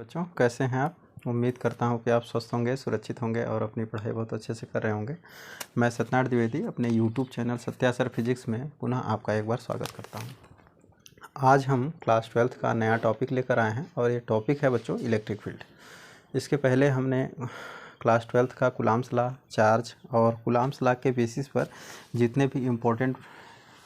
बच्चों कैसे हैं आप। उम्मीद करता हूं कि आप स्वस्थ होंगे, सुरक्षित होंगे और अपनी पढ़ाई बहुत अच्छे से कर रहे होंगे। मैं सत्यनारायण द्विवेदी अपने YouTube channel Satya sir physics में पुनः आपका एक बार स्वागत करता हूं। आज हम क्लास 12th का नया टॉपिक लेकर आए हैं और ये टॉपिक है बच्चों इलेक्ट्रिक फील्ड। इसके पहले हमने क्लास 12th का कूलॉम्स लॉ, चार्ज और कूलॉम्स लॉ के बेसिस पर जितने भी इम्पोर्टेंट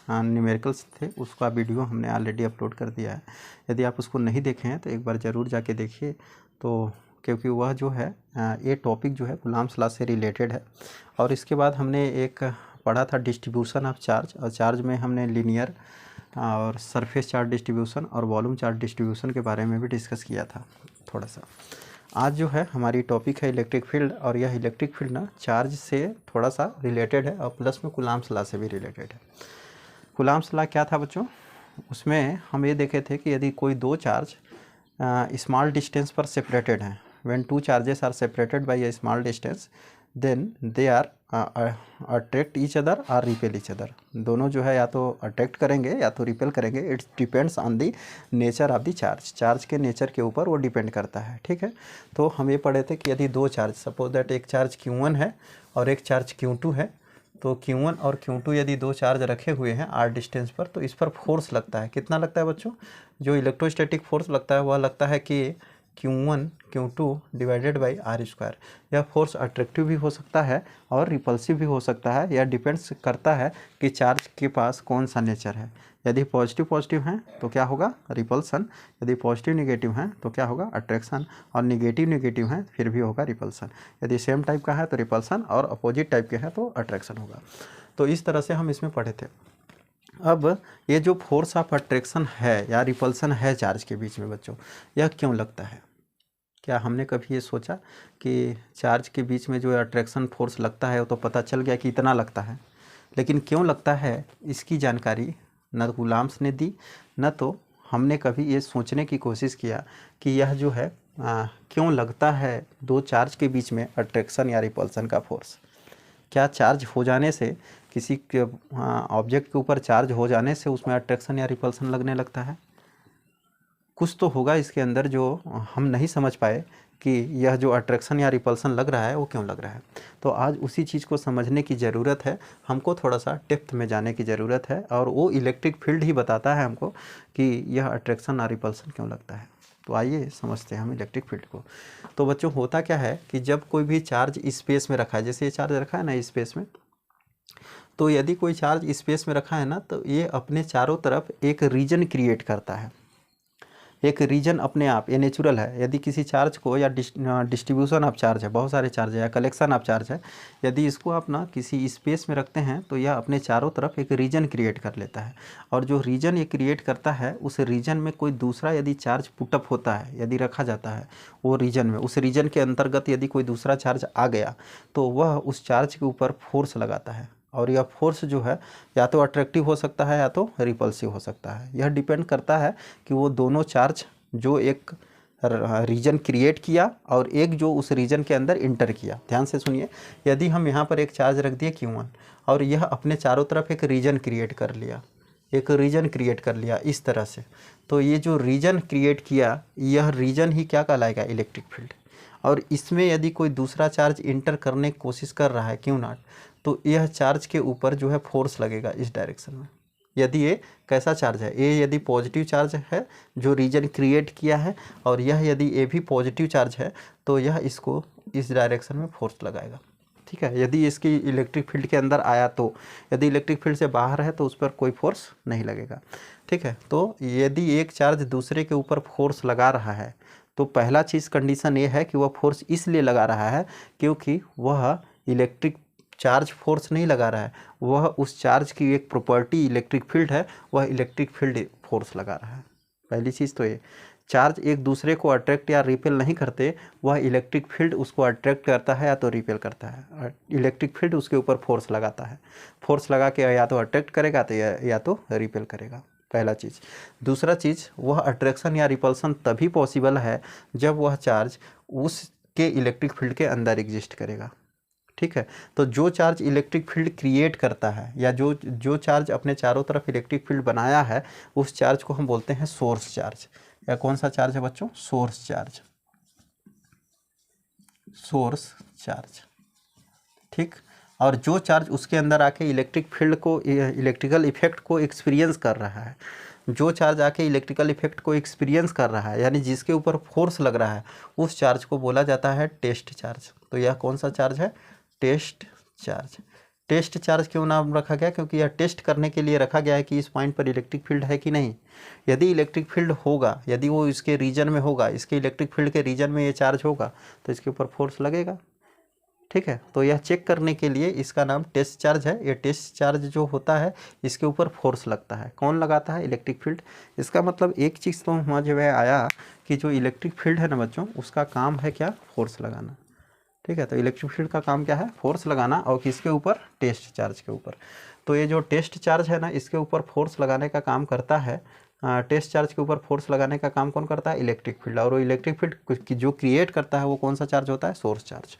न्यूमेरिकल्स थे उसका वीडियो हमने ऑलरेडी अपलोड कर दिया है। यदि आप उसको नहीं देखे हैं तो एक बार ज़रूर जाके देखिए, तो क्योंकि वह जो है ये टॉपिक जो है कूलॉम्स लॉ से रिलेटेड है। और इसके बाद हमने एक पढ़ा था डिस्ट्रीब्यूशन ऑफ चार्ज, और चार्ज में हमने लीनियर और सरफेस चार्ज डिस्ट्रीब्यूशन और वॉल्यूम चार्ज डिस्ट्रीब्यूशन के बारे में भी डिस्कस किया था थोड़ा सा। आज जो है हमारी टॉपिक है इलेक्ट्रिक फील्ड, और यह इलेक्ट्रिक फील्ड ना चार्ज से थोड़ा सा रिलेटेड है और प्लस में कूलॉम्स लॉ से भी रिलेटेड है। कूलॉम्स लॉ क्या था बच्चों, उसमें हम ये देखे थे कि यदि कोई दो चार्ज स्मॉल डिस्टेंस पर सेपरेटेड हैं, when two charges are separated by a small distance then they are attract each other और रिपेल ईच अदर। दोनों जो है या तो अट्रैक्ट करेंगे या तो रिपेल करेंगे। It's depends on the nature of the charge. Charge के नेचर के ऊपर वो डिपेंड करता है। ठीक है, तो हम ये पढ़े थे कि यदि दो चार्ज, सपोज दैट एक चार्ज Q1 है और एक चार्ज Q2 है, तो Q1 और Q2 यदि दो चार्ज रखे हुए हैं r डिस्टेंस पर, तो इस पर फोर्स लगता है। कितना लगता है बच्चों? जो इलेक्ट्रोस्टैटिक फोर्स लगता है वह लगता है कि Q1 Q2 divided by r²। यह फोर्स अट्रैक्टिव भी हो सकता है और रिपल्सिव भी हो सकता है। यह डिपेंड्स करता है कि चार्ज के पास कौन सा नेचर है। यदि पॉजिटिव पॉजिटिव हैं तो क्या होगा? रिपल्सन। यदि पॉजिटिव निगेटिव हैं तो क्या होगा? अट्रैक्शन। और निगेटिव निगेटिव हैं फिर भी होगा रिपल्सन। यदि सेम टाइप का है तो रिपल्सन, और अपोजिट टाइप के हैं तो अट्रैक्शन होगा। तो इस तरह से हम इसमें पढ़े थे। अब ये जो फोर्स ऑफ अट्रैक्शन है या रिपल्सन है चार्ज के बीच में बच्चों, यह क्यों लगता है? क्या हमने कभी ये सोचा कि चार्ज के बीच में जो अट्रैक्शन फोर्स लगता है वो तो पता चल गया कि इतना लगता है, लेकिन क्यों लगता है इसकी जानकारी न कूलॉम्स ने दी, न तो हमने कभी ये सोचने की कोशिश किया कि यह जो है क्यों लगता है दो चार्ज के बीच में अट्रैक्शन या रिपल्सन का फोर्स। क्या चार्ज हो जाने से, किसी के ऑब्जेक्ट के ऊपर चार्ज हो जाने से उसमें अट्रैक्शन या रिपल्सन लगने लगता है? कुछ तो होगा इसके अंदर जो हम नहीं समझ पाए कि यह जो अट्रैक्शन या रिपल्सन लग रहा है वो क्यों लग रहा है। तो आज उसी चीज़ को समझने की ज़रूरत है, हमको थोड़ा सा डेप्थ में जाने की ज़रूरत है, और वो इलेक्ट्रिक फील्ड ही बताता है हमको कि यह अट्रैक्शन और रिपल्सन क्यों लगता है। तो आइए समझते हैं हम इलेक्ट्रिक फील्ड को। तो बच्चों होता क्या है कि जब कोई भी चार्ज स्पेस में रखा है, जैसे ये चार्ज रखा है ना स्पेस में, तो यदि कोई चार्ज स्पेस में रखा है ना, तो ये अपने चारों तरफ एक रीजन क्रिएट करता है। एक रीजन अपने आप, ये नेचुरल है। यदि किसी चार्ज को, या डिस्ट्रीब्यूशन ऑफ चार्ज है, बहुत सारे चार्ज है, या कलेक्शन ऑफ चार्ज है, यदि इसको आप ना किसी स्पेस में रखते हैं तो यह अपने चारों तरफ एक रीजन क्रिएट कर लेता है। और जो रीजन ये क्रिएट करता है, उस रीजन में कोई दूसरा यदि चार्ज पुटअप होता है, यदि रखा जाता है वो रीजन में, उस रीजन के अंतर्गत यदि कोई दूसरा चार्ज आ गया तो वह उस चार्ज के ऊपर फोर्स लगाता है। और यह फोर्स जो है या तो अट्रैक्टिव हो सकता है या तो रिपल्सिव हो सकता है। यह डिपेंड करता है कि वो दोनों चार्ज जो एक रीजन क्रिएट किया और एक जो उस रीजन के अंदर इंटर किया। ध्यान से सुनिए, यदि हम यहाँ पर एक चार्ज रख दिए Q1 और यह अपने चारों तरफ एक रीजन क्रिएट कर लिया, एक रीजन क्रिएट कर लिया इस तरह से, तो ये जो रीजन क्रिएट किया यह रीजन ही क्या कहलाएगा? Electric field. और इसमें यदि कोई दूसरा चार्ज इंटर करने की कोशिश कर रहा है Q0, तो यह चार्ज के ऊपर जो है फोर्स लगेगा इस डायरेक्शन में। यदि ये कैसा चार्ज है, ये यदि पॉजिटिव चार्ज है जो रीजन क्रिएट किया है, और यह यदि ये भी पॉजिटिव चार्ज है, तो यह इसको इस डायरेक्शन में फोर्स लगाएगा। ठीक है, यदि इसकी इलेक्ट्रिक फील्ड के अंदर आया तो, यदि इलेक्ट्रिक फील्ड से बाहर है तो उस पर कोई फोर्स नहीं लगेगा। ठीक है, तो यदि एक चार्ज दूसरे के ऊपर फोर्स लगा रहा है, तो पहला चीज़ कंडीशन ये है कि वह फोर्स इसलिए लगा रहा है क्योंकि वह इलेक्ट्रिक चार्ज फोर्स नहीं लगा रहा है, वह उस चार्ज की एक प्रॉपर्टी इलेक्ट्रिक फील्ड है, वह इलेक्ट्रिक फील्ड फोर्स लगा रहा है। पहली चीज़ तो ये, चार्ज एक दूसरे को अट्रैक्ट या रिपेल नहीं करते, वह इलेक्ट्रिक फील्ड उसको अट्रैक्ट करता है या तो रिपेल करता है। इलेक्ट्रिक फील्ड उसके ऊपर फोर्स लगाता है, फोर्स लगा के या तो अट्रैक्ट करेगा तो या तो रिपेल करेगा। पहला चीज़। दूसरा चीज़, वह अट्रैक्शन या रिपल्सन तभी पॉसिबल है जब वह चार्ज उसके इलेक्ट्रिक फील्ड के अंदर एग्जिस्ट करेगा। ठीक है, तो जो चार्ज इलेक्ट्रिक फील्ड क्रिएट करता है, या जो चार्ज अपने चारों तरफ इलेक्ट्रिक फील्ड बनाया है, उस चार्ज को हम बोलते हैं सोर्स चार्ज। या कौन सा चार्ज है बच्चों? Source charge. Source charge. ठीक, और जो चार्ज उसके अंदर आके इलेक्ट्रिक फील्ड को, इलेक्ट्रिकल इफेक्ट को एक्सपीरियंस कर रहा है, जो चार्ज आके इलेक्ट्रिकल इफेक्ट को एक्सपीरियंस कर रहा है, यानी जिसके ऊपर फोर्स लग रहा है, उस चार्ज को बोला जाता है टेस्ट चार्ज। तो यह कौन सा चार्ज है? Test charge. टेस्ट चार्ज क्यों नाम रखा गया? क्योंकि यह टेस्ट करने के लिए रखा गया है कि इस पॉइंट पर इलेक्ट्रिक फील्ड है कि नहीं। यदि इलेक्ट्रिक फील्ड होगा, यदि वो इसके रीजन में होगा, इसके इलेक्ट्रिक फील्ड के रीजन में ये चार्ज होगा, तो इसके ऊपर फोर्स लगेगा। ठीक है, तो यह चेक करने के लिए इसका नाम टेस्ट चार्ज है। ये टेस्ट चार्ज जो होता है, इसके ऊपर फोर्स लगता है। कौन लगाता है? Electric field. इसका मतलब एक चीज़ तो समझ में आया कि जो इलेक्ट्रिक फील्ड है ना बच्चों, उसका काम है क्या? फोर्स लगाना। ठीक है, तो इलेक्ट्रिक फील्ड का काम क्या है? फोर्स लगाना। और किसके ऊपर? टेस्ट चार्ज के ऊपर। तो ये जो टेस्ट चार्ज है ना, इसके ऊपर फोर्स लगाने का काम करता है। टेस्ट चार्ज के ऊपर फोर्स लगाने का काम कौन करता है? Electric field. और वो इलेक्ट्रिक फील्ड जो क्रिएट करता है वो कौन सा चार्ज होता है? Source charge.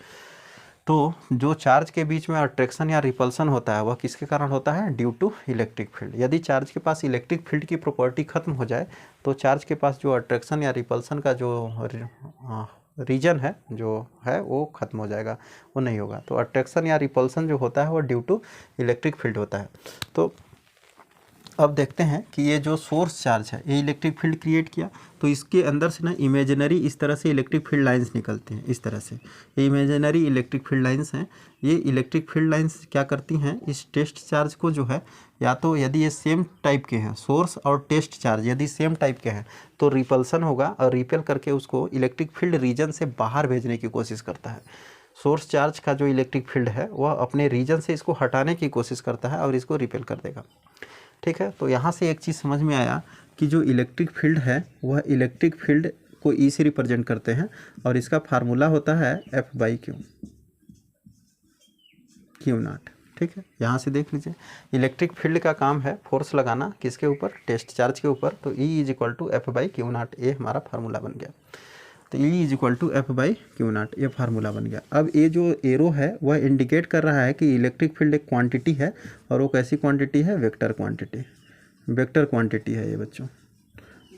तो जो चार्ज के बीच में अट्रैक्शन या रिपल्सन होता है, वह किसके कारण होता है? Due to electric field. यदि चार्ज के पास इलेक्ट्रिक फील्ड की प्रॉपर्टी खत्म हो जाए, तो चार्ज के पास जो अट्रैक्शन या रिपल्सन का जो रीजन है, जो है वो खत्म हो जाएगा, वो नहीं होगा। तो अट्रैक्शन या रिपल्सन जो होता है वो ड्यू टू इलेक्ट्रिक फील्ड होता है। तो अब देखते हैं कि ये जो सोर्स चार्ज है, ये इलेक्ट्रिक फील्ड क्रिएट किया, तो इसके अंदर से ना इमेजिनरी इस तरह से इलेक्ट्रिक फील्ड लाइंस निकलती हैं। इस तरह से ये इमेजिनरी इलेक्ट्रिक फील्ड लाइंस हैं। ये इलेक्ट्रिक फील्ड लाइंस क्या करती हैं? इस टेस्ट चार्ज को जो है, या तो यदि ये सेम टाइप के हैं, सोर्स और टेस्ट चार्ज यदि सेम टाइप के हैं, तो रिपल्सन होगा और रिपेल करके उसको इलेक्ट्रिक फील्ड रीजन से बाहर भेजने की कोशिश करता है। सोर्स चार्ज का जो इलेक्ट्रिक फील्ड है वह अपने रीजन से इसको हटाने की कोशिश करता है और इसको रिपेल कर देगा। ठीक है, तो यहाँ से एक चीज़ समझ में आया कि जो इलेक्ट्रिक फील्ड है वह इलेक्ट्रिक फील्ड को ई से रिप्रेजेंट करते हैं, और इसका फार्मूला होता है F/Q, Q नॉट। ठीक है, यहाँ से देख लीजिए, इलेक्ट्रिक फील्ड का काम है फोर्स लगाना, किसके ऊपर? टेस्ट चार्ज के ऊपर। तो E = F/Q नॉट, ये हमारा फार्मूला बन गया। तो E = F/Q नॉट, ये फार्मूला बन गया। अब ये जो एरो है वह इंडिकेट कर रहा है कि इलेक्ट्रिक फील्ड एक क्वांटिटी है, और वो कैसी क्वांटिटी है? Vector quantity. वेक्टर क्वांटिटी है ये बच्चों।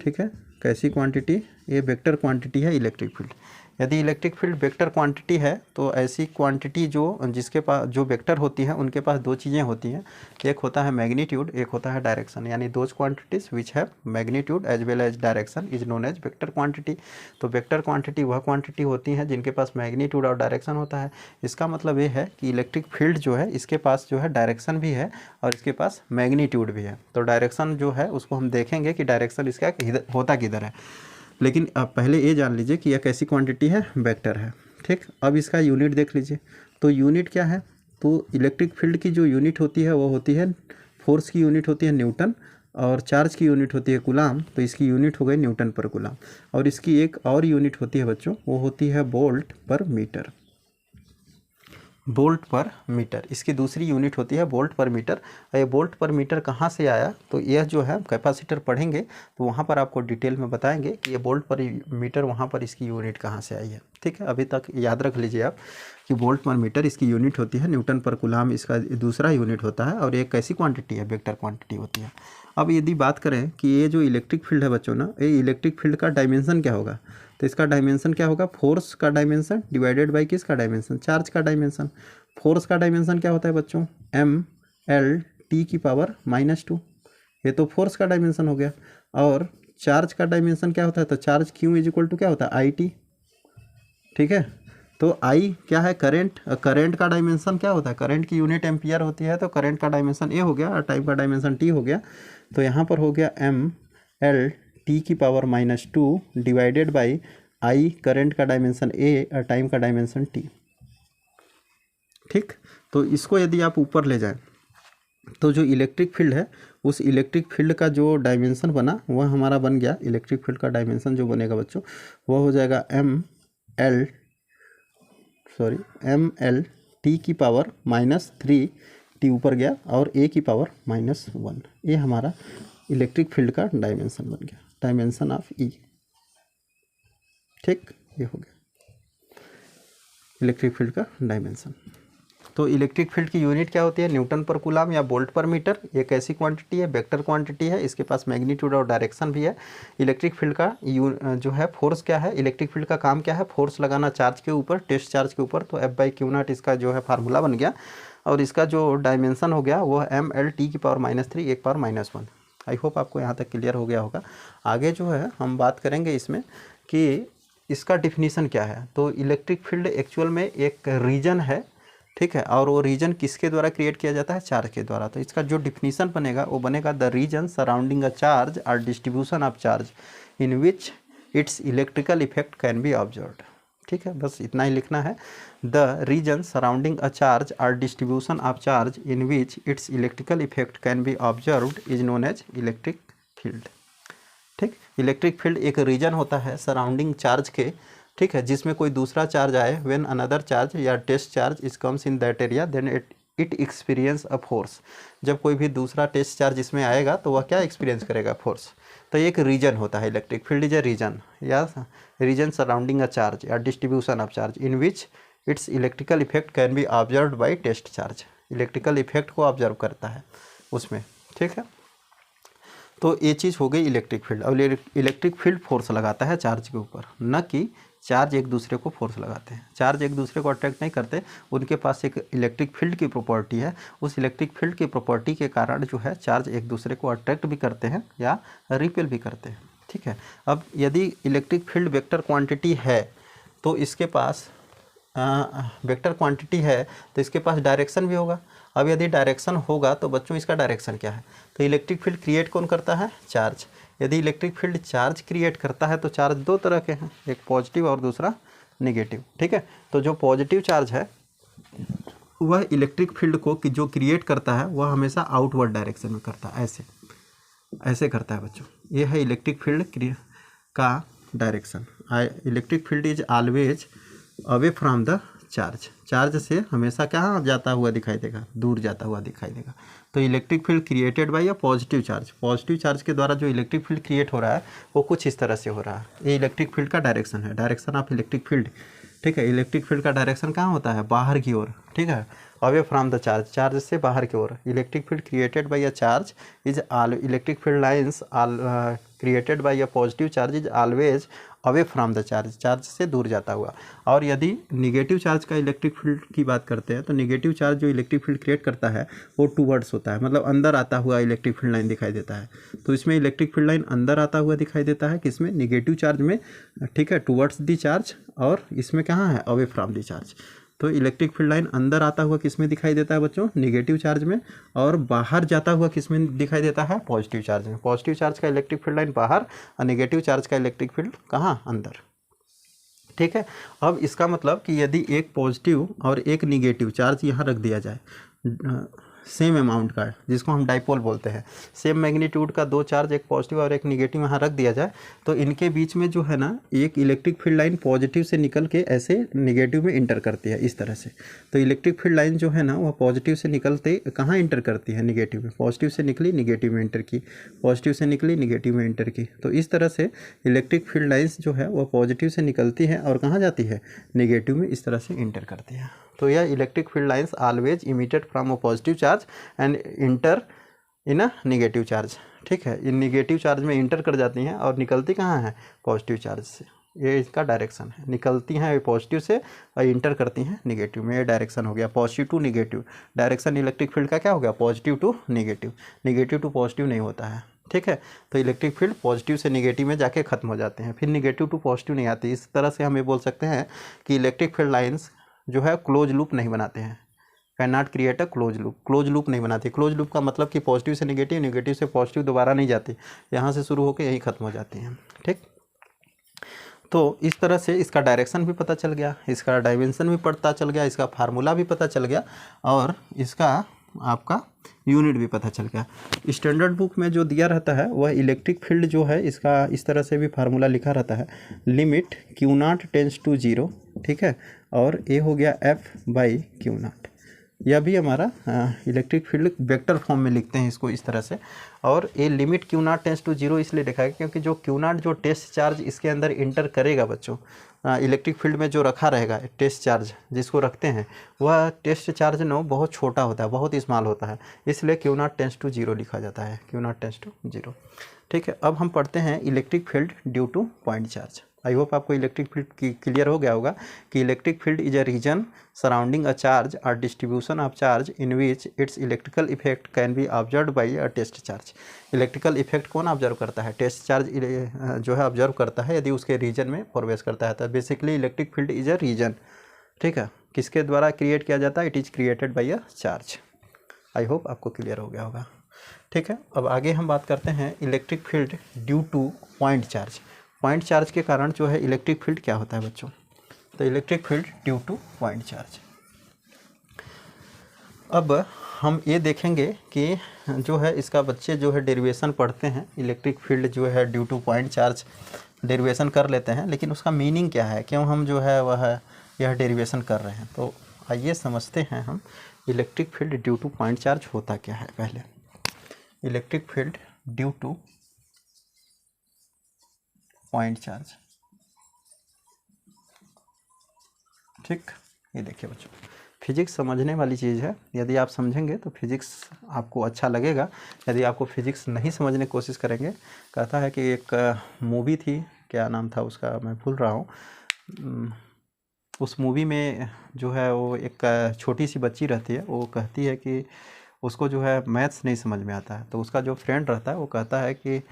ठीक है, कैसी क्वांटिटी? ये वेक्टर क्वांटिटी है इलेक्ट्रिक फील्ड। यदि इलेक्ट्रिक फील्ड वेक्टर क्वांटिटी है, तो ऐसी क्वांटिटी जो जिसके पास जो वेक्टर होती हैं, उनके पास दो चीज़ें होती हैं, एक होता है मैग्नीट्यूड, एक होता है डायरेक्शन। यानी those quantities which have magnitude as well as direction is known as vector quantity. तो वेक्टर क्वांटिटी वह क्वांटिटी होती हैं जिनके पास मैग्नीट्यूड और डायरेक्शन होता है। इसका मतलब ये है कि इलेक्ट्रिक फील्ड जो है, इसके पास जो है डायरेक्शन भी है और इसके पास मैग्नीट्यूड भी है। तो डायरेक्शन जो है उसको हम देखेंगे कि डायरेक्शन इसका होता किधर है, लेकिन अब पहले ये जान लीजिए कि यह कैसी क्वांटिटी है? वेक्टर है। ठीक, अब इसका यूनिट देख लीजिए। तो यूनिट क्या है? तो इलेक्ट्रिक फील्ड की जो यूनिट होती है वो होती है, फोर्स की यूनिट होती है न्यूटन, और चार्ज की यूनिट होती है कूलाम। तो इसकी यूनिट हो गई न्यूटन पर कूलाम। और इसकी एक और यूनिट होती है बच्चों, वो होती है वोल्ट पर मीटर। वोल्ट पर मीटर, इसकी दूसरी यूनिट होती है वोल्ट पर मीटर। ये वोल्ट पर मीटर कहाँ से आया? तो यह जो है कैपेसिटर पढ़ेंगे तो वहाँ पर आपको डिटेल में बताएंगे कि ये वोल्ट पर मीटर, वहाँ पर इसकी यूनिट कहाँ से आई है। ठीक है, अभी तक याद रख लीजिए आप कि वोल्ट पर मीटर इसकी यूनिट होती है, न्यूटन पर कूलाम इसका दूसरा यूनिट होता है, और एक कैसी क्वांटिटी है? वेक्टर क्वांटिटी होती है। अब यदि बात करें कि ये जो इलेक्ट्रिक फील्ड है बच्चों ना, ये इलेक्ट्रिक फील्ड का डायमेंशन क्या होगा? तो इसका डायमेंशन क्या होगा? फोर्स का डायमेंशन डिवाइडेड बाई किसका डायमेंशन? चार्ज का डायमेंशन। फोर्स का डायमेंशन क्या होता है बच्चों? M/L/T⁻²। ये तो फोर्स का डायमेंशन हो गया। और चार्ज का डायमेंशन क्या होता है? तो चार्ज Q = क्या होता है? IT। ठीक है, तो I क्या है? करंट। करंट का डायमेंशन क्या होता है? करंट की यूनिट एम्पियर होती है, तो करंट का डायमेंशन A हो गया और टाइम का डायमेंशन T हो गया। तो यहाँ पर हो गया M/L/T⁻² divided by I, current का डायमेंशन A और टाइम का डायमेंशन T। ठीक, तो इसको यदि आप ऊपर ले जाएं, तो जो इलेक्ट्रिक फील्ड है, उस इलेक्ट्रिक फील्ड का जो डायमेंशन बना वह हमारा बन गया। इलेक्ट्रिक फील्ड का डायमेंशन जो बनेगा बच्चों, वह हो जाएगा M/L/T⁻³ T ऊपर गया और A⁻⁻1। ये हमारा इलेक्ट्रिक फील्ड का डायमेंशन बन गया, डायमेंशन ऑफ E। ठीक, ये हो गया इलेक्ट्रिक फील्ड का डायमेंशन। तो इलेक्ट्रिक फील्ड की यूनिट क्या होती है, न्यूटन पर कूलाम या वोल्ट पर मीटर। एक ऐसी क्वांटिटी है, वेक्टर क्वांटिटी है, इसके पास मैग्नीट्यूड और डायरेक्शन भी है। इलेक्ट्रिक फील्ड का जो है फोर्स क्या है, इलेक्ट्रिक फील्ड का काम क्या है, फोर्स लगाना चार्ज के ऊपर, टेस्ट चार्ज के ऊपर। तो F/Q0 इसका जो है फार्मूला बन गया, और इसका जो डायमेंशन हो गया वो mL/T⁻³ 1/-1। आई होप आपको यहाँ तक क्लियर हो गया होगा। आगे जो है हम बात करेंगे इसमें कि इसका डिफिनीसन क्या है। तो इलेक्ट्रिक फील्ड एक्चुअल में एक रीजन है, ठीक है, और वो रीजन किसके द्वारा क्रिएट किया जाता है, चार्ज के द्वारा। तो इसका जो डिफिनीसन बनेगा वो बनेगा the region surrounding a charge और distribution of charge in which its electrical effect can be observed. ठीक है, बस इतना ही लिखना है। The region surrounding a charge और distribution of charge in which its electrical effect can be observed is known as electric field. ठीक, electric field एक रीजन होता है सराउंडिंग चार्ज के, ठीक है, जिसमें कोई दूसरा चार्ज आए, व्हेन अनदर चार्ज या test charge is comes in that area then it experience a force. जब कोई भी दूसरा टेस्ट चार्ज इसमें आएगा तो वह क्या एक्सपीरियंस करेगा, फोर्स। तो एक रीजन होता है, electric field is a region या रीजन सराउंडिंग अ चार्ज या distribution of charge in which its electrical effect can be observed by test charge. Electrical effect को ऑब्जर्व करता है उसमें, ठीक है। तो ये चीज़ हो गई इलेक्ट्रिक फील्ड। अब इलेक्ट्रिक फील्ड फोर्स लगाता है चार्ज के ऊपर, न कि चार्ज एक दूसरे को फोर्स लगाते हैं। चार्ज एक दूसरे को अट्रैक्ट नहीं करते, उनके पास एक इलेक्ट्रिक फील्ड की प्रॉपर्टी है। उस इलेक्ट्रिक फील्ड की प्रॉपर्टी के कारण जो है चार्ज एक दूसरे को अट्रैक्ट भी करते हैं या रिपेल भी करते हैं, ठीक है। अब यदि इलेक्ट्रिक फील्ड वेक्टर क्वांटिटी है तो इसके पास वेक्टर क्वांटिटी है तो इसके पास डायरेक्शन भी होगा। अब यदि डायरेक्शन होगा तो बच्चों इसका डायरेक्शन क्या है, तो इलेक्ट्रिक फील्ड क्रिएट कौन करता है, चार्ज। यदि इलेक्ट्रिक फील्ड चार्ज क्रिएट करता है तो चार्ज दो तरह के हैं, एक पॉजिटिव और दूसरा नेगेटिव, ठीक है। तो जो पॉजिटिव चार्ज है वह इलेक्ट्रिक फील्ड को जो क्रिएट करता है वह हमेशा आउटवर्ड डायरेक्शन में करता है, ऐसे ऐसे करता है बच्चों। ये है इलेक्ट्रिक फील्ड का direction. Electric field is always away from the charge. Charge से हमेशा कहाँ जाता हुआ दिखाई देगा, दूर जाता हुआ दिखाई देगा। तो electric field created by a positive charge, positive charge के द्वारा जो इलेक्ट्रिक फील्ड क्रिएट हो रहा है वो कुछ इस तरह से हो रहा है। ये इलेक्ट्रिक फील्ड का डायरेक्शन है, डायरेक्शन ऑफ इलेक्ट्रिक फील्ड, ठीक है। इलेक्ट्रिक फील्ड का डायरेक्शन कहाँ होता है, बाहर की ओर, ठीक है, away from the charge, charge से बाहर की ओर। Electric field created by a charge is electric field lines created by a positive charge is always away from the charge, charge से दूर जाता हुआ। और यदि निगेटिव चार्ज का इलेक्ट्रिक फील्ड की बात करते हैं तो निगेटिव चार्ज जो इलेक्ट्रिक फील्ड क्रिएट करता है वो टूवर्ड्स होता है, मतलब अंदर आता हुआ इलेक्ट्रिक फील्ड लाइन दिखाई देता है। तो इसमें इलेक्ट्रिक फील्ड लाइन अंदर आता हुआ दिखाई देता है, किसमें, निगेटिव चार्ज में, ठीक है, टूवर्ड्स दी चार्ज। और इसमें कहाँ है, अवे फ्रॉम दी चार्ज। तो इलेक्ट्रिक फील्ड लाइन अंदर आता हुआ किसमें दिखाई देता है बच्चों, निगेटिव चार्ज में, और बाहर जाता हुआ किसमें दिखाई देता है, पॉजिटिव चार्ज में। पॉजिटिव चार्ज का इलेक्ट्रिक फील्ड लाइन बाहर और निगेटिव चार्ज का इलेक्ट्रिक फील्ड कहाँ, अंदर, ठीक है। अब इसका मतलब कि यदि एक पॉजिटिव और एक निगेटिव चार्ज यहाँ रख दिया जाए सेम अमाउंट का, जिसको हम डाइपोल बोलते हैं, सेम मैग्नीट्यूड का दो चार्ज, एक पॉजिटिव और एक निगेटिव यहाँ रख दिया जाए, तो इनके बीच में जो है ना एक इलेक्ट्रिक फील्ड लाइन पॉजिटिव से निकल के ऐसे निगेटिव में इंटर करती है, इस तरह से। तो इलेक्ट्रिक फील्ड लाइन जो है ना वह पॉजिटिव से निकलते कहाँ इंटर करती है, निगेटिव में। पॉजिटिव से निकली, निगेटिव में इंटर की, पॉजिटिव से निकली, निगेटिव में इंटर की। तो इस तरह से इलेक्ट्रिक फील्ड लाइन्स जो है वह पॉजिटिव से निकलती है और कहाँ जाती है, निगेटिव में, इस तरह से इंटर करती है। तो यह electric field lines always emitted from a positive charge and inter in a negative charge, ठीक है। इन निगेटिव चार्ज में इंटर कर जाती हैं और निकलती कहाँ है, पॉजिटिव चार्ज से। ये इसका डायरेक्शन है, निकलती हैं पॉजिटिव से और इंटर करती हैं निगेटिव में। ये डायरेक्शन हो गया, positive to negative. Direction electric field का क्या हो गया, positive to negative, negative to positive नहीं होता है, ठीक है। तो इलेक्ट्रिक फील्ड पॉजिटिव से निगेटिव में जाके खत्म हो जाते हैं, फिर निगेटिव टू पॉजिटिव नहीं आती। इस तरह से हम ये बोल सकते हैं कि इलेक्ट्रिक फील्ड लाइन्स जो है क्लोज लूप नहीं बनाते हैं, can not create a close loop. Close loop नहीं बनाती। क्लोज लूप का मतलब कि पॉजिटिव से निगेटिव, निगेटिव से पॉजिटिव दोबारा नहीं जाती, यहाँ से शुरू होकर यहीं खत्म हो जाती हैं, ठीक। तो इस तरह से इसका डायरेक्शन भी पता चल गया, इसका डायमेंशन भी पता चल गया, इसका फार्मूला भी पता चल गया और इसका आपका यूनिट भी पता चल गया। स्टैंडर्ड बुक में जो दिया रहता है वह इलेक्ट्रिक फील्ड जो है इसका इस तरह से भी फार्मूला लिखा रहता है, लिमिट Q0 टेंड्स टू 0, ठीक है। और ये हो गया F/Q0। यह भी हमारा इलेक्ट्रिक फील्ड वेक्टर फॉर्म में लिखते हैं इसको इस तरह से। और ये लिमिट Q0 टेंड्स टू 0 इसलिए लिखा है क्योंकि जो Q0 जो टेस्ट चार्ज इसके अंदर इंटर करेगा बच्चों, इलेक्ट्रिक फील्ड में जो रखा रहेगा टेस्ट चार्ज जिसको रखते हैं, वह टेस्ट चार्ज नो बहुत छोटा होता है, बहुत स्मॉल होता है, इसलिए q naught tends to zero लिखा जाता है, q naught tends to zero. ठीक है, अब हम पढ़ते हैं electric field due to point charge. I hope आपको इलेक्ट्रिक फील्ड की क्लियर हो गया होगा कि electric field is a region surrounding a charge और distribution of charge in which its electrical effect can be observe by a test charge. Electrical effect कौन observe करता है? टेस्ट चार्ज जो है ऑब्जर्व करता है यदि उसके रीजन में प्रवेश करता है। तो basically electric field is a region, ठीक है, किसके द्वारा क्रिएट किया जाता है? It is created by a charge. I hope आपको क्लियर हो गया होगा। ठीक है, अब आगे हम बात करते हैं electric field due to point charge. Point charge के कारण जो है इलेक्ट्रिक फील्ड क्या होता है बच्चों? तो electric field due to point charge. अब हम ये देखेंगे कि जो है इसका बच्चे जो है डेरिवेशन पढ़ते हैं, इलेक्ट्रिक फील्ड जो है due to point charge derivation कर लेते हैं, लेकिन उसका मीनिंग क्या है, क्यों हम जो है वह यह डेरिवेशन कर रहे हैं। तो आइए समझते हैं हम electric field due to point charge होता क्या है। पहले electric field due to point charge, ठीक, ये देखिए बच्चों, फिजिक्स समझने वाली चीज़ है। यदि आप समझेंगे तो फिजिक्स आपको अच्छा लगेगा, यदि आपको फिजिक्स नहीं समझने की कोशिश करेंगे। कहता है कि एक मूवी थी, क्या नाम था उसका मैं भूल रहा हूँ, उस मूवी में जो है वो एक छोटी सी बच्ची रहती है, वो कहती है कि उसको जो है मैथ्स नहीं समझ में आता है। तो उसका जो फ्रेंड रहता है वो कहता है कि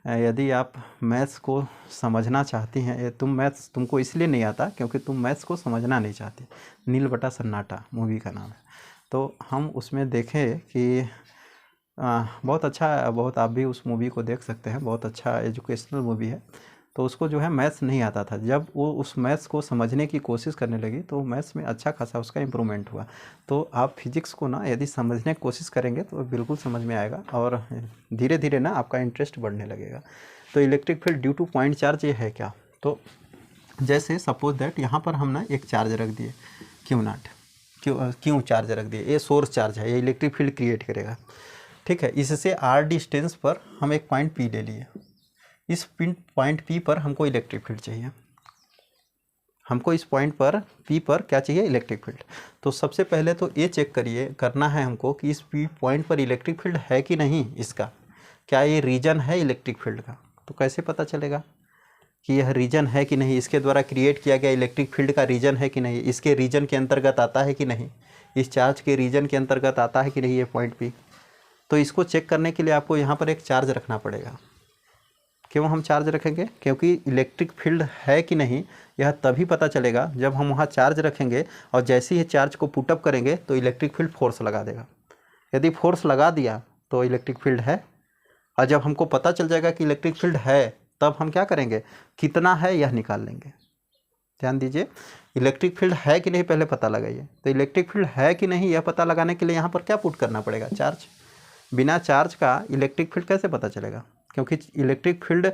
यदि आप मैथ्स को समझना चाहती हैं, मैथ्स तुमको इसलिए नहीं आता क्योंकि तुम मैथ्स को समझना नहीं चाहती। नील बटा सन्नाटा मूवी का नाम है। तो हम उसमें देखें कि बहुत अच्छा, बहुत आप भी उस मूवी को देख सकते हैं, बहुत अच्छा एजुकेशनल मूवी है। तो उसको जो है मैथ्स नहीं आता था, जब वो उस मैथ्स को समझने की कोशिश करने लगी तो मैथ्स में अच्छा खासा उसका इम्प्रूवमेंट हुआ। तो आप फिजिक्स को ना यदि समझने की कोशिश करेंगे तो बिल्कुल समझ में आएगा और धीरे धीरे ना आपका इंटरेस्ट बढ़ने लगेगा। तो electric field due to point charge ये है क्या? तो जैसे सपोज दैट यहाँ पर हम ना एक चार्ज रख दिए क्यू नॉट, क्यों चार्ज रख दिए, ये सोर्स चार्ज है, ये इलेक्ट्रिक फील्ड क्रिएट करेगा। ठीक है, इससे आर डिस्टेंस पर हम एक पॉइंट पी ले लिए, इस पॉइंट पी पर हमको इलेक्ट्रिक फील्ड चाहिए, हमको इस पॉइंट पर पी पर क्या चाहिए? Electric field. तो सबसे पहले तो ये चेक करना है हमको कि इस पी पॉइंट पर इलेक्ट्रिक फील्ड है कि नहीं, इसका क्या ये रीजन है इलेक्ट्रिक फील्ड का। तो कैसे पता चलेगा कि यह रीजन है कि नहीं, इसके द्वारा क्रिएट किया गया इलेक्ट्रिक फील्ड का रीजन है कि नहीं, इसके रीजन के अंतर्गत आता है कि नहीं, इस चार्ज के रीजन के अंतर्गत आता है कि नहीं ये पॉइंट पी। तो इसको चेक करने के लिए आपको यहाँ पर एक चार्ज रखना पड़ेगा। क्यों हम चार्ज रखेंगे? क्योंकि इलेक्ट्रिक फील्ड है कि नहीं यह तभी पता चलेगा जब हम वहाँ चार्ज रखेंगे और जैसे ही चार्ज को पुटअप करेंगे तो इलेक्ट्रिक फील्ड फोर्स लगा देगा। यदि फोर्स लगा दिया तो इलेक्ट्रिक फील्ड है, और जब हमको पता चल जाएगा कि इलेक्ट्रिक फील्ड है तब हम क्या करेंगे? कितना है यह निकाल लेंगे। ध्यान दीजिए, इलेक्ट्रिक फील्ड है कि नहीं पहले पता लगाइए। तो इलेक्ट्रिक फील्ड है कि नहीं यह पता लगाने के लिए यहाँ पर क्या पुट करना पड़ेगा? चार्ज। बिना चार्ज का इलेक्ट्रिक फील्ड कैसे पता चलेगा? क्योंकि इलेक्ट्रिक फील्ड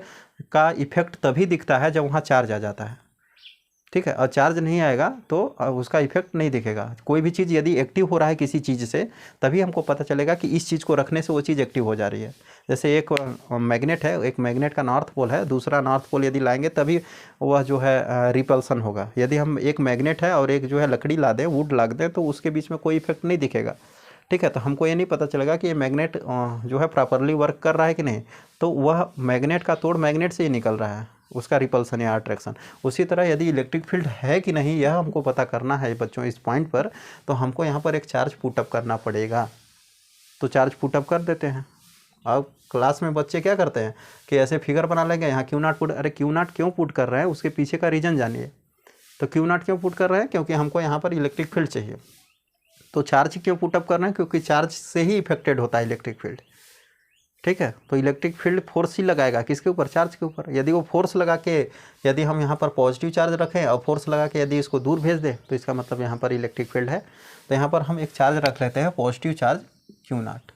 का इफेक्ट तभी दिखता है जब वहाँ चार्ज आ जाता है। ठीक है, और चार्ज नहीं आएगा तो उसका इफेक्ट नहीं दिखेगा। कोई भी चीज़ यदि एक्टिव हो रहा है किसी चीज़ से तभी हमको पता चलेगा कि इस चीज़ को रखने से वो चीज़ एक्टिव हो जा रही है। जैसे एक मैग्नेट है, एक मैग्नेट का नॉर्थ पोल है, दूसरा नॉर्थ पोल यदि लाएंगे तभी वह जो है रिपल्सन होगा। यदि हम एक मैग्नेट है और एक जो है लकड़ी ला दें, वुड ला दें, तो उसके बीच में कोई इफेक्ट नहीं दिखेगा। ठीक है, तो हमको ये नहीं पता चलेगा कि ये मैग्नेट जो है प्रॉपरली वर्क कर रहा है कि नहीं। तो वह मैग्नेट का तोड़ मैग्नेट से ही निकल रहा है, उसका रिपल्सन या अट्रैक्शन। उसी तरह यदि इलेक्ट्रिक फील्ड है कि नहीं यह हमको पता करना है बच्चों इस पॉइंट पर, तो हमको यहाँ पर एक चार्ज पुटअप करना पड़ेगा। तो चार्ज पुटअप कर देते हैं। अब क्लास में बच्चे क्या करते हैं कि ऐसे फिगर बना लेंगे, यहाँ क्यू नॉट पुट, अरे क्यू नॉट क्यों पुट कर रहे हैं, उसके पीछे का रीजन जानिए। तो क्यू नॉट क्यों पुट कर रहे हैं? क्योंकि हमको यहाँ पर इलेक्ट्रिक फील्ड चाहिए। तो चार्ज क्यों पुटअप कर रहे हैं? क्योंकि चार्ज से ही इफेक्टेड होता है इलेक्ट्रिक फील्ड। ठीक है, तो इलेक्ट्रिक फील्ड फोर्स ही लगाएगा किसके ऊपर? चार्ज के ऊपर। यदि वो फोर्स लगा के, यदि हम यहाँ पर पॉजिटिव चार्ज रखें और फोर्स लगा के यदि इसको दूर भेज दें तो इसका मतलब यहाँ पर इलेक्ट्रिक फील्ड है। तो यहाँ पर हम एक चार्ज रख लेते हैं, पॉजिटिव चार्ज क्यू नॉट।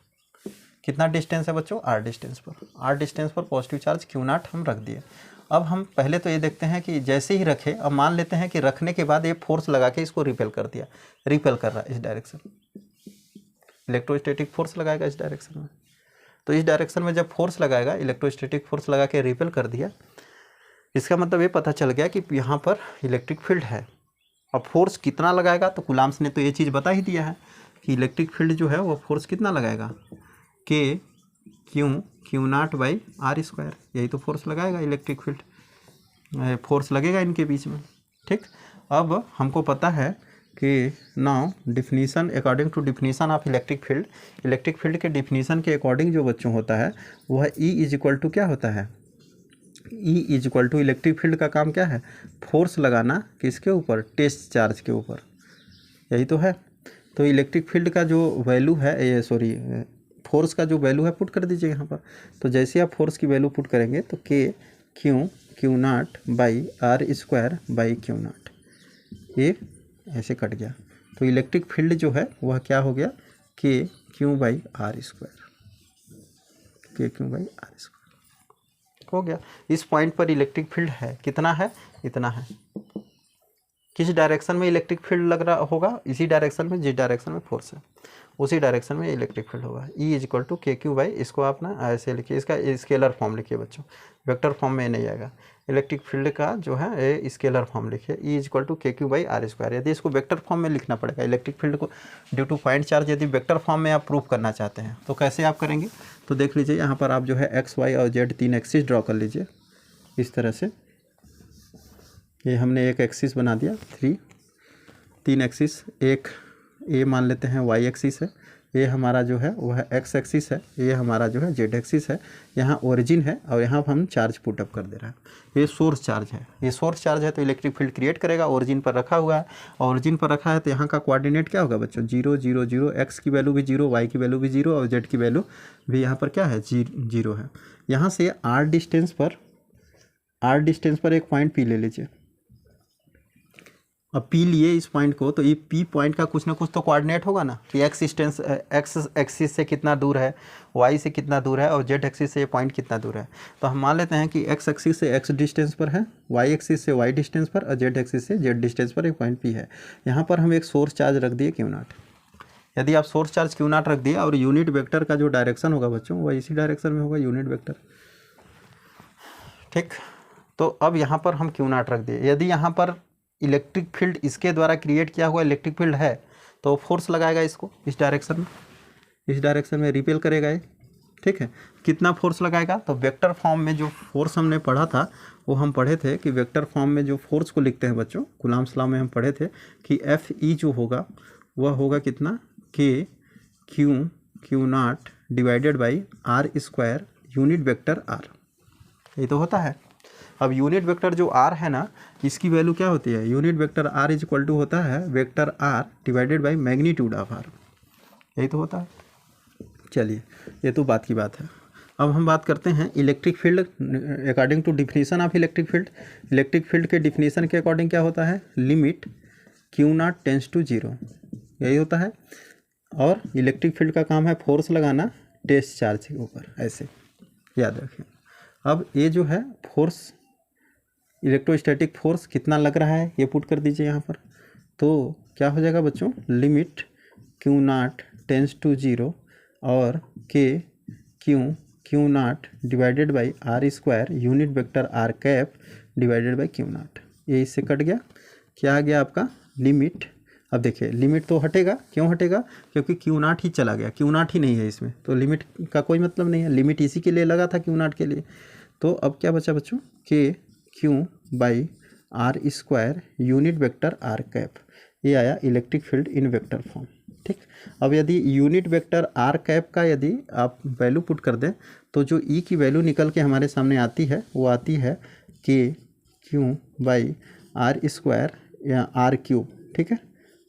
कितना डिस्टेंस है बच्चों? आर डिस्टेंस पर। आर डिस्टेंस पर पॉजिटिव चार्ज क्यू नॉट हम रख दिए। अब हम पहले तो ये देखते हैं कि जैसे ही रखे, अब मान लेते हैं कि रखने के बाद ये फोर्स लगा के इसको रिपेल कर दिया, रिपेल कर रहा है इस डायरेक्शन, इलेक्ट्रोस्टैटिक फोर्स लगाएगा इस डायरेक्शन में। तो इस डायरेक्शन में जब फोर्स लगाएगा, इलेक्ट्रोस्टैटिक फोर्स लगा के रिपेल कर दिया, इसका मतलब ये पता चल गया कि यहाँ पर इलेक्ट्रिक फील्ड है। अब फोर्स कितना लगाएगा, तो कूलाम्स ने तो ये चीज़ बता ही दिया है कि इलेक्ट्रिक फील्ड जो है वो फोर्स कितना लगाएगा, k q naught by r square. यही तो फोर्स लगाएगा इलेक्ट्रिक फील्ड, फोर्स लगेगा इनके बीच में। ठीक, अब हमको पता है कि now definition, according to definition of electric field के डिफिनीसन के अकॉर्डिंग जो बच्चों होता है वह E इज इक्वल टू क्या होता है, E is equal to electric field का काम क्या है, फोर्स लगाना किसके ऊपर, टेस्ट चार्ज के ऊपर, यही तो है। तो इलेक्ट्रिक फील्ड का जो वैल्यू है, ये सॉरी फोर्स का जो वैल्यू है पुट कर दीजिए यहाँ पर। तो जैसे आप फोर्स की वैल्यू पुट करेंगे तो k q naught by r square by q naught, ये ऐसे कट गया। तो इलेक्ट्रिक फील्ड जो है वह क्या हो गया, के क्यू बाई आर स्क्वायर, के क्यू बाई आर स्क्वायर हो गया। इस पॉइंट पर इलेक्ट्रिक फील्ड है, कितना है, इतना है। किस डायरेक्शन में इलेक्ट्रिक फील्ड लग रहा होगा, इसी डायरेक्शन में जिस डायरेक्शन में फोर्स है उसी डायरेक्शन में इलेक्ट्रिक फील्ड होगा। ई इज इक्वल टू के क्यू बाई, इसको आप ना ऐसे लिखिए, इसका स्केलर फॉर्म लिखिए बच्चों, वेक्टर फॉर्म में नहीं आएगा। इलेक्ट्रिक फील्ड का जो है ये स्केलर फॉर्म लिखिए, ई इज इक्वल टू के क्यू बाई आर स्क्वायर। यदि इसको वेक्टर फॉर्म में लिखना पड़ेगा इलेक्ट्रिक फील्ड को ड्यू टू पॉइंट चार्ज, यदि वेक्टर फॉर्म में आप प्रूफ करना चाहते हैं तो कैसे आप करेंगे, तो देख लीजिए यहाँ पर आप जो है एक्स वाई और जेड 3 एक्सिस ड्रॉ कर लीजिए इस तरह से। ये हमने एक एक्सिस बना दिया, 3 एक्सिस, एक ये मान लेते हैं वाई एक्सिस है, ये हमारा जो है वह एक्स एक्सिस है, ये हमारा जो है जेड एक्सिस है। यहाँ ओरिजिन है और यहाँ हम चार्ज पुटअप कर दे रहे हैं। ये सोर्स चार्ज है, ये सोर्स चार्ज है तो इलेक्ट्रिक फील्ड क्रिएट करेगा। ओरिजिन पर रखा हुआ है, ओरिजिन पर रखा है तो यहाँ का कोऑर्डिनेट क्या होगा बच्चों, 0 0 0, एक्स की वैल्यू भी 0, वाई की वैल्यू भी 0 और जेड की वैल्यू भी यहाँ पर क्या है, 0 है। यहाँ से आर डिस्टेंस पर एक पॉइंट पी ले लीजिए। अब पी लिए इस पॉइंट को, तो ये पी पॉइंट का कुछ ना कुछ तो कोऑर्डिनेट होगा ना कि एक्स एक्सिस से कितना दूर है, वाई से कितना दूर है और जेड एक्सिस से ये पॉइंट कितना दूर है। तो हम मान लेते हैं कि एक्स एक्सिस से एक्स डिस्टेंस पर है, वाई एक्सिस से वाई डिस्टेंस पर और जेड एक्सिस से जेड डिस्टेंस पर एक पॉइंट पी है। यहाँ पर हम एक सोर्स चार्ज रख दिए क्यू नॉट। यदि आप सोर्स चार्ज क्यू नॉट रख दिए और यूनिट वेक्टर का जो डायरेक्शन होगा बच्चों वह इसी डायरेक्शन में होगा, यूनिट वेक्टर। ठीक, तो अब यहाँ पर हम क्यू नॉट रख दिए। यदि यहाँ पर इलेक्ट्रिक फील्ड इसके द्वारा क्रिएट किया हुआ इलेक्ट्रिक फील्ड है तो फोर्स लगाएगा इसको इस डायरेक्शन में रिपेल करेगा ये। ठीक है, कितना फोर्स लगाएगा, तो वेक्टर फॉर्म में जो फोर्स हमने पढ़ा था वो हम पढ़े थे कि वेक्टर फॉर्म में जो फोर्स को लिखते हैं बच्चों, कूलम्ब्स लॉ में हम पढ़े थे कि एफ ई जो होगा वह होगा कितना, k q naught divided by r square unit vector r, ये तो होता है। अब यूनिट वेक्टर जो आर है ना, इसकी वैल्यू क्या होती है, unit vector r is equal to होता है vector r divided by magnitude of r, यही तो होता है। चलिए, ये तो बात की बात है। अब हम बात करते हैं electric field according to definition of electric field. Electric field के डिफिनीसन के अकॉर्डिंग क्या होता है, limit q naught tends to 0, यही होता है। और इलेक्ट्रिक फील्ड का काम है फोर्स लगाना टेस्ट चार्ज के ऊपर, ऐसे याद रखें। अब ये जो है फोर्स, इलेक्ट्रोस्टैटिक फोर्स कितना लग रहा है ये पुट कर दीजिए यहाँ पर। तो क्या हो जाएगा बच्चों, limit q naught tends to 0 और k q naught divided by r square unit vector r cap divided by q naught, ये इससे कट गया। क्या आ गया आपका, लिमिट। अब देखिए लिमिट तो हटेगा, क्यों हटेगा, क्योंकि क्यू नॉट ही चला गया, क्यू नॉट ही नहीं है इसमें, तो लिमिट का कोई मतलब नहीं है। लिमिट इसी के लिए लगा था, क्यू नॉट के लिए। तो अब क्या बचा बच्चों, k q by r square unit vector r cap, ये आया electric field in vector form. ठीक, अब यदि यूनिट वेक्टर आर कैप का यदि आप वैल्यू पुट कर दें तो जो ई की वैल्यू निकल के हमारे सामने आती है वो आती है के क्यू बाई आर स्क्वायर या आर क्यूब। ठीक है,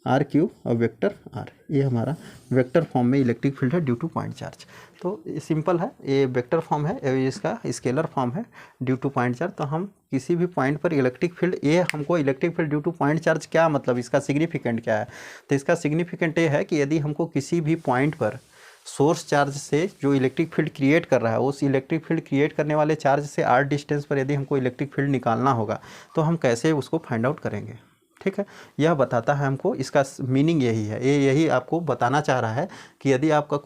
आर क्यूब और वेक्टर आर, ये हमारा वेक्टर फॉर्म में इलेक्ट्रिक फील्ड है ड्यू टू पॉइंट चार्ज। तो ये सिंपल है, ये वेक्टर फॉर्म है, ये इसका स्केलर फॉर्म है ड्यू टू पॉइंट चार्ज। तो हम किसी भी पॉइंट पर इलेक्ट्रिक फील्ड, ये हमको electric field due to point charge क्या मतलब, इसका सिग्निफिकेंट क्या है, तो इसका सिग्निफिकेंट ये है कि यदि हमको किसी भी पॉइंट पर सोर्स चार्ज से जो इलेक्ट्रिक फील्ड क्रिएट कर रहा है उस इलेक्ट्रिक फील्ड क्रिएट करने वाले चार्ज से आर डिस्टेंस पर यदि हमको इलेक्ट्रिक फील्ड निकालना होगा तो हम कैसे उसको फाइंड आउट करेंगे। ठीक है, यह बताता है हमको, इसका मीनिंग यही है, ये यही आपको बताना चाह रहा है कि यदि आपका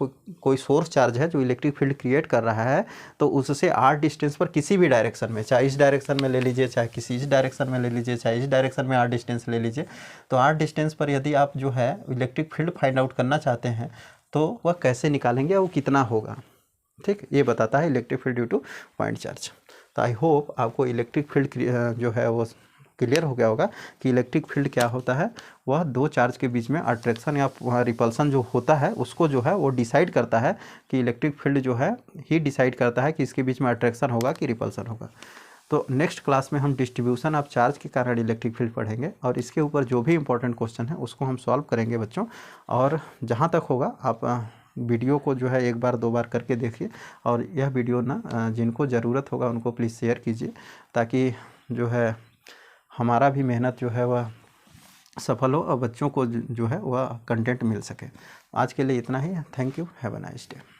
कोई सोर्स चार्ज है जो इलेक्ट्रिक फील्ड क्रिएट कर रहा है, तो उससे r डिस्टेंस पर किसी भी डायरेक्शन में, चाहे इस डायरेक्शन में ले लीजिए, चाहे किसी इस डायरेक्शन में ले लीजिए, चाहे इस डायरेक्शन में r डिस्टेंस ले लीजिए, तो r डिस्टेंस पर यदि आप जो है इलेक्ट्रिक फील्ड फाइंड आउट करना चाहते हैं तो वह कैसे निकालेंगे, वो कितना होगा। ठीक, ये बताता है electric field due to point charge. तो आई होप आपको इलेक्ट्रिक फील्ड जो है वो क्लियर हो गया होगा कि इलेक्ट्रिक फील्ड क्या होता है। वह दो चार्ज के बीच में अट्रैक्शन या रिपल्सन जो होता है उसको जो है वो डिसाइड करता है कि इलेक्ट्रिक फील्ड जो है ही डिसाइड करता है कि इसके बीच में अट्रैक्शन होगा कि रिपल्सन होगा। तो नेक्स्ट क्लास में हम डिस्ट्रीब्यूशन ऑफ चार्ज के कारण इलेक्ट्रिक फील्ड पढ़ेंगे और इसके ऊपर जो भी इंपॉर्टेंट क्वेश्चन है उसको हम सॉल्व करेंगे बच्चों। और जहाँ तक होगा आप वीडियो को जो है एक बार दो बार करके देखिए, और यह वीडियो ना जिनको ज़रूरत होगा उनको प्लीज़ शेयर कीजिए, ताकि जो है हमारा भी मेहनत जो है वह सफल हो और बच्चों को जो है वह कंटेंट मिल सके। आज के लिए इतना ही। Thank you, have a nice day.